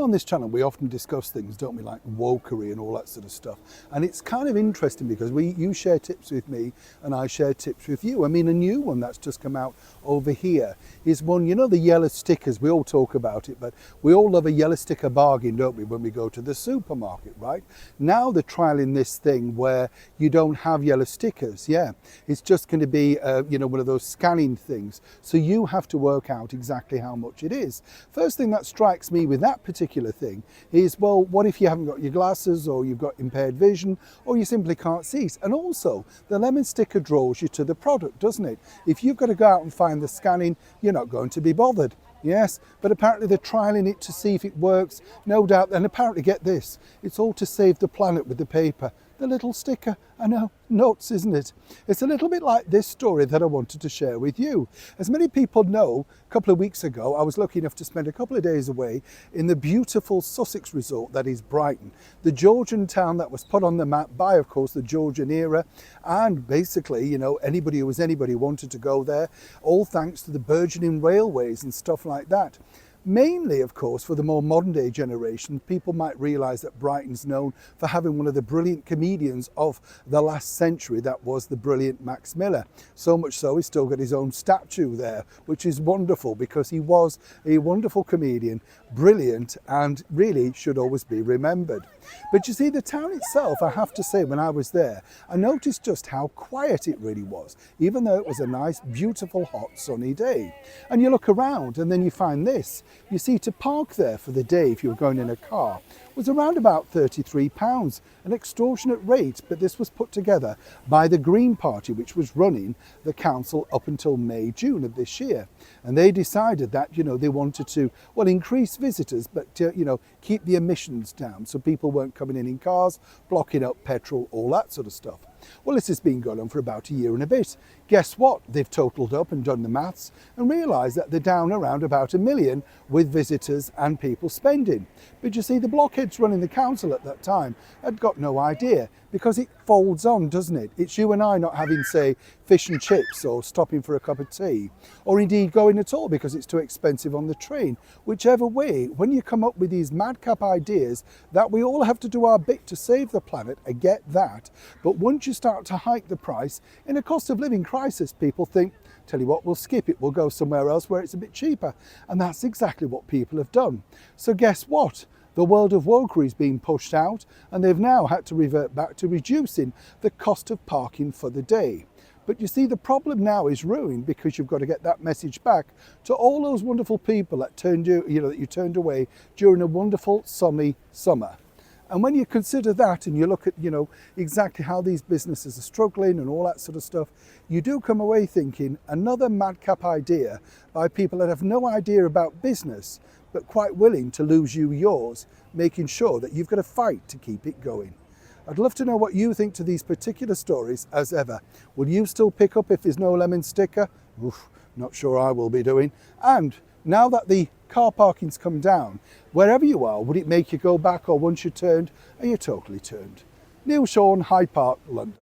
on this channel we often discuss things, don't we, like wokery and all that sort of stuff. And it's kind of interesting because you share tips with me and I share tips with you. I mean, a new one that's just come out over here is one, the yellow stickers, we all talk about it, but we all love a yellow sticker bargain, don't we, when we go to the supermarket, right? Now they're trialing this thing where you don't have yellow stickers, yeah. It's just going to be, one of those scanning things. So you have to work out exactly how much it is. First thing that strikes me with that particular thing is, well, what if you haven't got your glasses or you've got impaired vision or you simply can't see it? And also the lemon sticker draws you to the product, doesn't it? If you've got to go out and find the scanning, you're not going to be bothered. Yes, but apparently they're trialing it to see if it works, no doubt. And apparently, get this, it's all to save the planet with the paper. The little sticker, I know, nuts, isn't it? It's a little bit like this story that I wanted to share with you. As many people know, a couple of weeks ago, I was lucky enough to spend a couple of days away in the beautiful Sussex resort that is Brighton, the Georgian town that was put on the map by, of course, the Georgian era. And basically, anybody who was anybody wanted to go there, all thanks to the burgeoning railways and stuff like that. Mainly, of course, for the more modern day generation, people might realise that Brighton's known for having one of the brilliant comedians of the last century, that was the brilliant Max Miller. So much so, he's still got his own statue there, which is wonderful because he was a wonderful comedian, brilliant, and really should always be remembered. But you see, the town itself, I have to say, when I was there, I noticed just how quiet it really was, even though it was a nice, beautiful, hot, sunny day. And you look around and then you find this. You see, to park there for the day, if you were going in a car, was around about £33, an extortionate rate, but this was put together by the Green Party, which was running the council up until May, June of this year. And they decided that, they wanted to, well, increase visitors, but, keep the emissions down so people weren't coming in cars, blocking up petrol, all that sort of stuff. Well, this has been going on for about a year and a bit. Guess what? They've totaled up and done the maths and realised that they're down around about 1 million with visitors and people spending. But you see, the blockheads running the council at that time had got no idea, because it folds on, doesn't it? It's you and I not having, say, fish and chips or stopping for a cup of tea, or indeed going at all because it's too expensive on the train. Whichever way, when you come up with these madcap ideas that we all have to do our bit to save the planet, I get that. But once you start to hike the price, in a cost of living crisis, people think, tell you what, we'll skip it, we'll go somewhere else where it's a bit cheaper. And that's exactly what people have done. So guess what? The world of wokery is being pushed out, and they've now had to revert back to reducing the cost of parking for the day. But you see, the problem now is ruined because you've got to get that message back to all those wonderful people that that you turned away during a wonderful sunny summer. And when you consider that and you look at, exactly how these businesses are struggling and all that sort of stuff, you do come away thinking another madcap idea by people that have no idea about business, but quite willing to lose you yours, making sure that you've got to fight to keep it going. I'd love to know what you think to these particular stories as ever. Will you still pick up if there's no lemon sticker? Oof, not sure I will be doing. And now that the car parking's come down, wherever you are, would it make you go back, or once you're turned, are you totally turned? Neil Sean, Hyde Park, London.